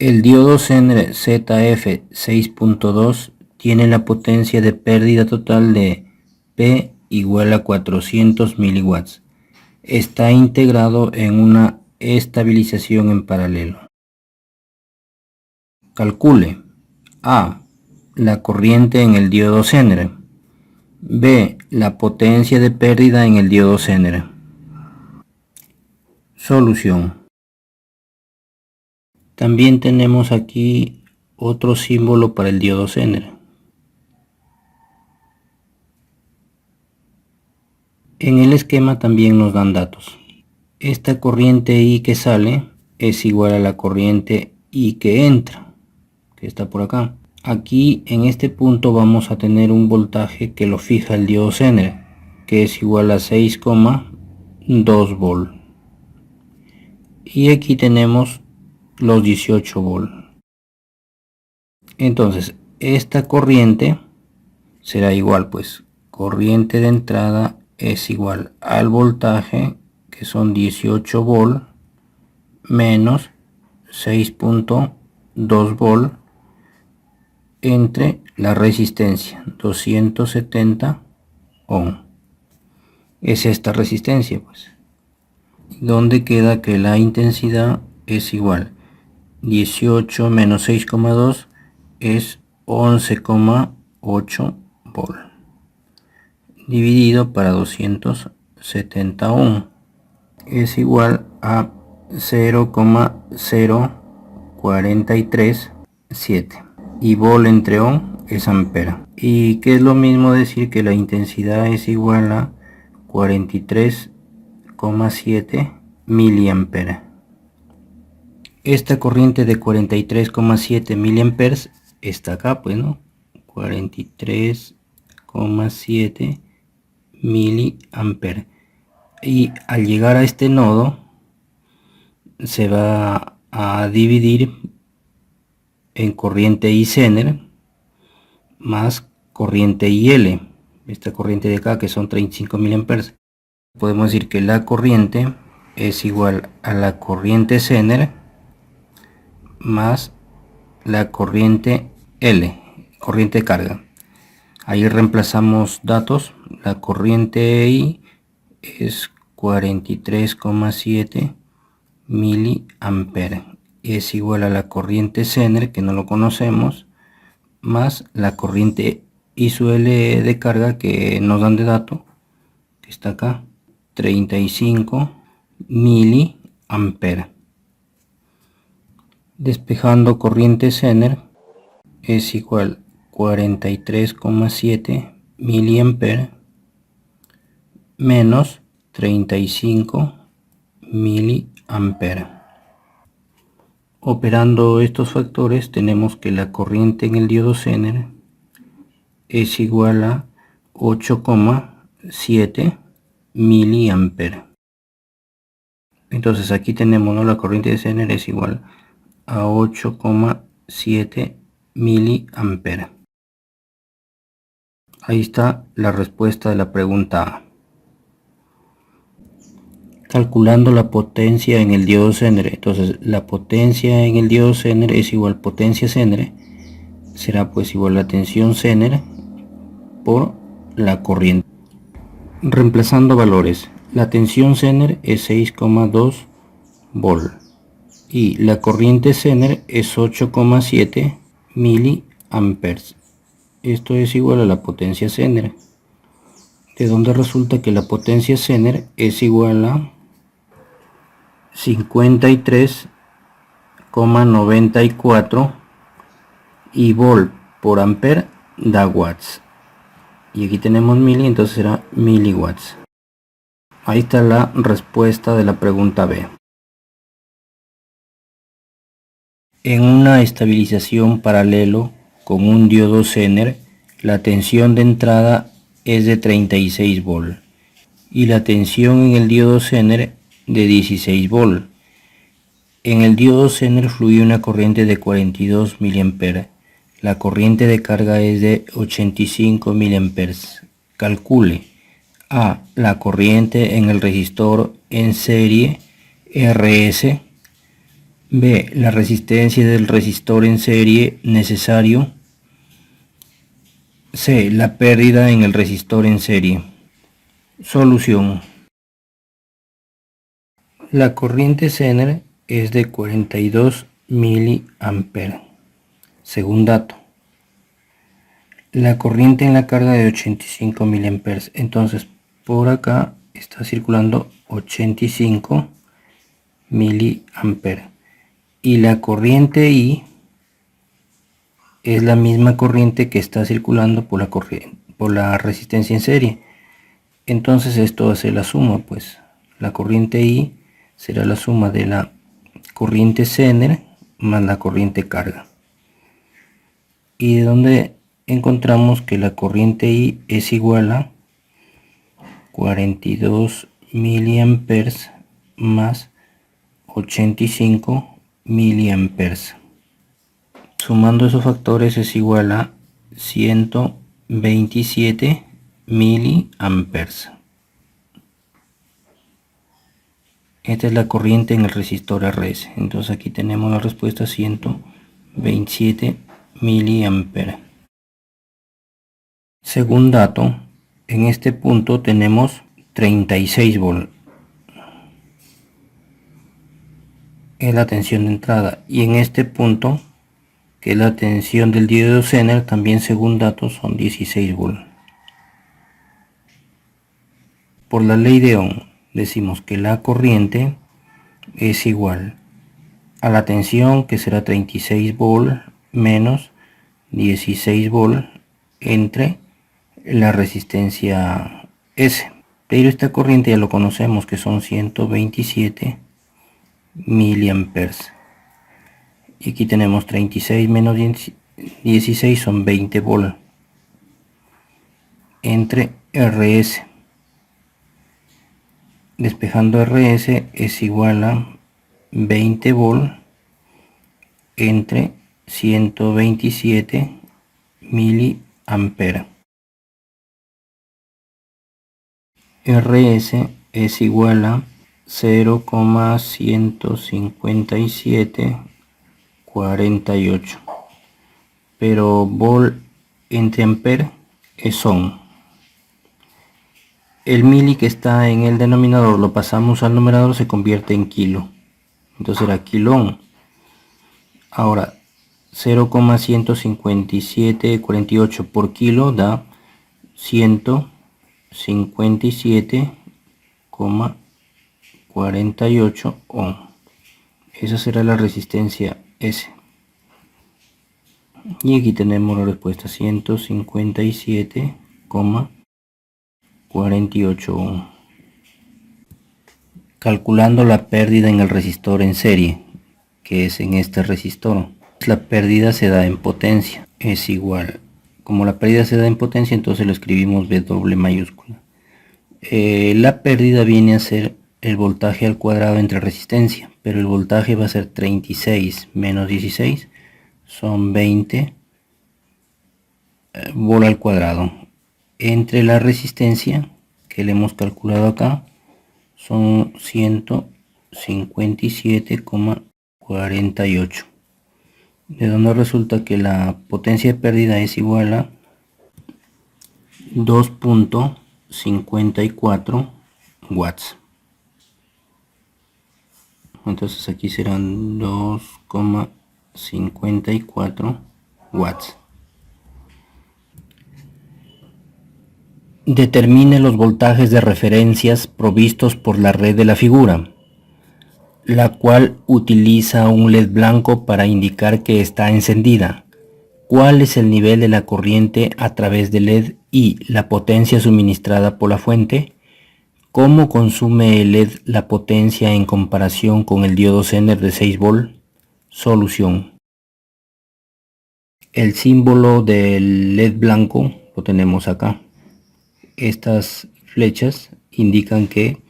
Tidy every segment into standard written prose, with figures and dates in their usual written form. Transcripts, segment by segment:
El diodo Zener ZF6.2 tiene la potencia de pérdida total de P igual a 400 miliwatts. Está integrado en una estabilización en paralelo. Calcule A. La corriente en el diodo Zener. B. La potencia de pérdida en el diodo Zener. Solución. También tenemos aquí otro símbolo para el diodo Zener. En el esquema también nos dan datos. Esta corriente I que sale es igual a la corriente I que entra, que está por acá. Aquí en este punto vamos a tener un voltaje que lo fija el diodo Zener, que es igual a 6,2 volt. Y aquí tenemos los 18 volt. Entonces esta corriente será igual, pues corriente de entrada es igual al voltaje, que son 18 volt, menos 6,2 volt entre la resistencia 270 ohm. Es esta resistencia, pues, donde queda que la intensidad es igual 18 menos 6,2 es 11,8 volt dividido para 270 ohm es igual a 0,0437 y volt entre ohm es ampera, y que es lo mismo decir que la intensidad es igual a 43,7 miliamperes. Esta corriente de 43,7 miliamperes está acá, pues, ¿no? 43,7 miliamperes. Y al llegar a este nodo se va a dividir en corriente I Zener más corriente IL, esta corriente de acá que son 35 miliamperes. Podemos decir que la corriente es igual a la corriente Zener más la corriente L, corriente de carga. Ahí reemplazamos datos. La corriente I es 43,7 miliamperes. Es igual a la corriente Zener, que no lo conocemos, más la corriente I/L de carga que nos dan de dato, que está acá, 35 miliamperes. Despejando corriente Zener es igual 43,7 miliamperes menos 35 miliamperes. Operando estos factores tenemos que la corriente en el diodo Zener es igual a 8,7 miliamperes. Entonces aquí tenemos, ¿no? La corriente de Zener es igual a 8,7 miliamperes. Ahí está la respuesta de la pregunta A. Calculando la potencia en el diodo Zener. Entonces la potencia en el diodo Zener es igual a potencia Zener, será pues igual a la tensión Zener por la corriente. Reemplazando valores, la tensión Zener es 6,2 volt y la corriente Zener es 8,7 miliamperes. Esto es igual a la potencia Zener, de donde resulta que la potencia Zener es igual a 53,94 y volt por ampere da watts, y aquí tenemos mili, entonces será miliwatts. Ahí está la respuesta de la pregunta B. En una estabilización paralelo con un diodo Zener, la tensión de entrada es de 36 volt y la tensión en el diodo Zener de 16 volt. En el diodo Zener fluye una corriente de 42 miliamperes. La corriente de carga es de 85 miliamperes. Calcule A. La corriente en el resistor en serie RS. B. La resistencia del resistor en serie necesario. C. La pérdida en el resistor en serie. Solución. La corriente Zener es de 42 mA. Según dato. La corriente en la carga de 85 mA. Entonces, por acá está circulando 85 mA. Y la corriente I es la misma corriente que está circulando por la resistencia en serie. Entonces esto hace la suma, pues la corriente I será la suma de la corriente Zener más la corriente carga. Y de donde encontramos que la corriente I es igual a 42 miliamperes más 85 miliamperes. Sumando esos factores es igual a 127 miliamperes. Esta es la corriente en el resistor RS. Entonces aquí tenemos la respuesta: 127 miliamperes. Según dato, en este punto tenemos 36 volts. Es la tensión de entrada. Y en este punto, que es la tensión del diodo Zener, también según datos son 16 volts. Por la ley de Ohm decimos que la corriente es igual a la tensión, que será 36 volts menos 16 volts entre la resistencia S. Pero esta corriente ya lo conocemos, que son 127 miliamperes. Y aquí tenemos 36 menos 16 son 20 volts entre RS. Despejando RS es igual a 20 volts entre 127 miliamperes. RS es igual a 0,15748, pero volt entre ampere es ohm. El mili que está en el denominador lo pasamos al numerador, se convierte en kilo, entonces era kilo ohm. Ahora 0,15748 por kilo da 157,48 ohm. Esa será la resistencia S. Y aquí tenemos la respuesta: 157,48 ohm. Calculando la pérdida en el resistor en serie, que es en este resistor, la pérdida se da en potencia, es igual, como la pérdida se da en potencia, entonces lo escribimos W mayúscula. La pérdida viene a ser el voltaje al cuadrado entre resistencia, pero el voltaje va a ser 36 menos 16, son 20 volt al cuadrado, entre la resistencia que le hemos calculado acá, son 157,48, de donde resulta que la potencia de pérdida es igual a 2.54 watts. Entonces aquí serán 2,54 watts. Determine los voltajes de referencias provistos por la red de la figura, la cual utiliza un LED blanco para indicar que está encendida. ¿Cuál es el nivel de la corriente a través del LED y la potencia suministrada por la fuente? ¿Cómo consume el LED la potencia en comparación con el diodo Zener de 6 volts? Solución. El símbolo del LED blanco lo tenemos acá. Estas flechas indican que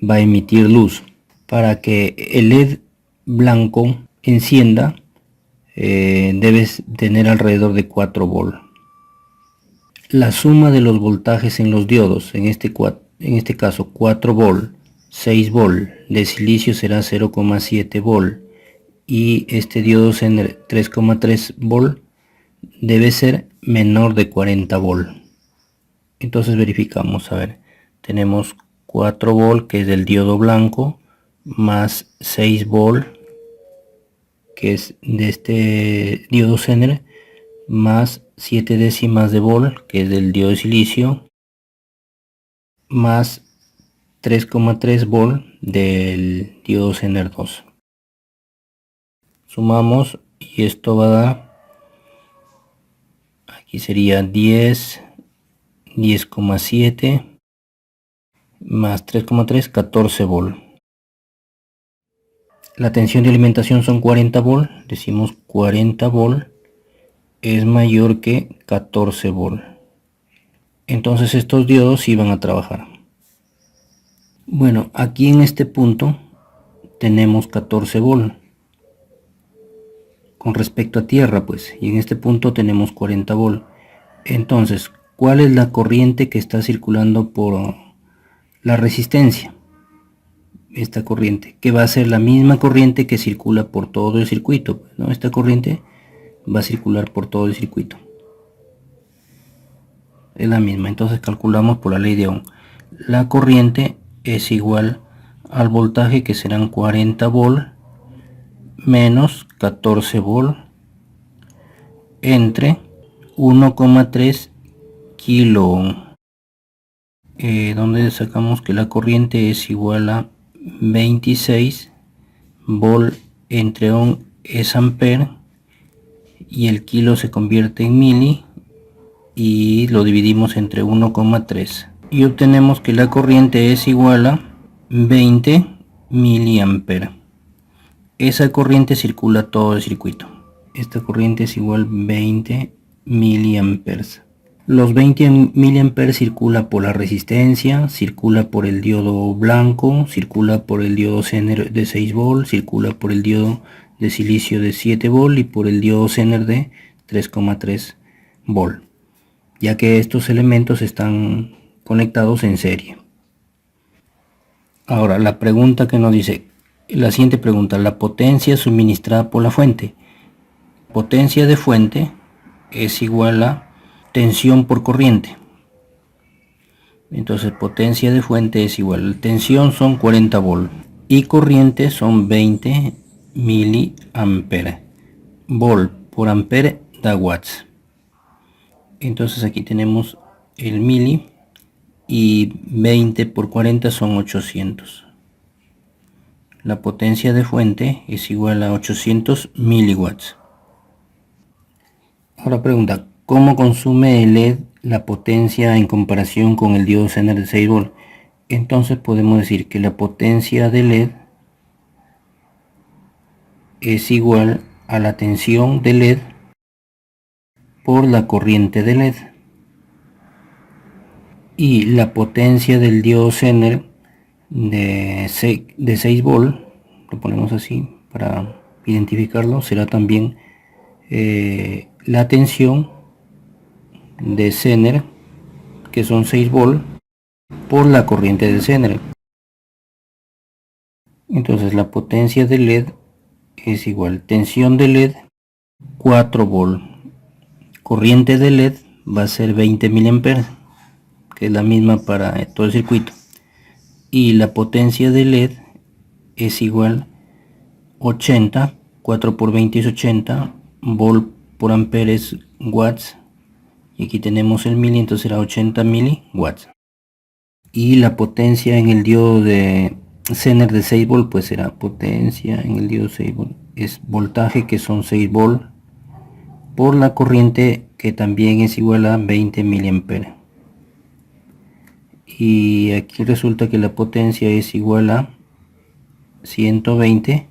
va a emitir luz. Para que el LED blanco encienda, debes tener alrededor de 4 volts. La suma de los voltajes en los diodos, en este caso 4 volts, 6 volts de silicio será 0,7 volts y este diodo Zener 3,3 volt debe ser menor de 40 volt. Entonces verificamos, a ver, tenemos 4 volt que es del diodo blanco, más 6 volt que es de este diodo Zener, más 7 décimas de volt que es del diodo de silicio, más 3,3 volt del diodo Zener 2. Sumamos y esto va a dar, aquí sería 10,7 más 3,3, 14 volt. La tensión de alimentación son 40 volt, decimos 40 volt es mayor que 14 volt. Entonces estos diodos sí van a trabajar. Bueno, aquí en este punto tenemos 14 volt con respecto a tierra, pues, y en este punto tenemos 40 volt. Entonces, ¿cuál es la corriente que está circulando por la resistencia? Esta corriente, que va a ser la misma corriente que circula por todo el circuito, ¿no? Esta corriente va a circular por todo el circuito, es la misma. Entonces calculamos por la ley de Ohm, la corriente es igual al voltaje, que serán 40 volt menos 14 volt entre 1,3 kilo ohm, donde sacamos que la corriente es igual a 26 volt entre ohm es ampere, y el kilo se convierte en mili y lo dividimos entre 1,3 y obtenemos que la corriente es igual a 20 miliamperes. Esa corriente circula todo el circuito. Esta corriente es igual a 20 miliamperes. Los 20 miliamperes circula por la resistencia, circula por el diodo blanco, circula por el diodo Zener de 6 volt, circula por el diodo de silicio de 7 volt y por el diodo Zener de 3,3 volt, ya que estos elementos están conectados en serie. Ahora la pregunta que nos dice, la siguiente pregunta, la potencia suministrada por la fuente. Potencia de fuente es igual a tensión por corriente. Entonces potencia de fuente es igual, tensión son 40 volt y corriente son 20 miliamperes. Volt por ampere da watts. Entonces aquí tenemos el mili y 20 por 40 son 800. La potencia de fuente es igual a 800 miliwatts. Ahora pregunta, ¿cómo consume el LED la potencia en comparación con el diodo Zener de 6 volt? Entonces podemos decir que la potencia del LED es igual a la tensión del LED por la corriente del LED. Y la potencia del diodo Zener de 6 volt, lo ponemos así para identificarlo, será también la tensión de Zener, que son 6 volt, por la corriente de Zener. Entonces la potencia del LED es igual tensión de LED 4 volt, corriente de LED va a ser 20 miliamperes, que es la misma para todo el circuito, y la potencia de LED es igual 80, 4 por 20 es 80, volt por ampere es watts, y aquí tenemos el mili, entonces será 80 miliwatts. Y la potencia en el diodo de Zener de 6 volt pues será potencia en el diodo 6 volt es voltaje, que son 6 volt, por la corriente, que también es igual a 20 miliamperes. Y aquí resulta que la potencia es igual a 120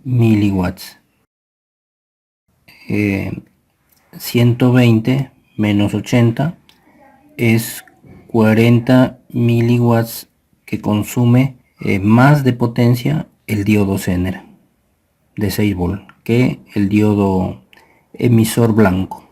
miliwatts. 120 menos 80 es 40 miliwatts que consume más de potencia el diodo Zener de 6 volt que el diodo emisor blanco.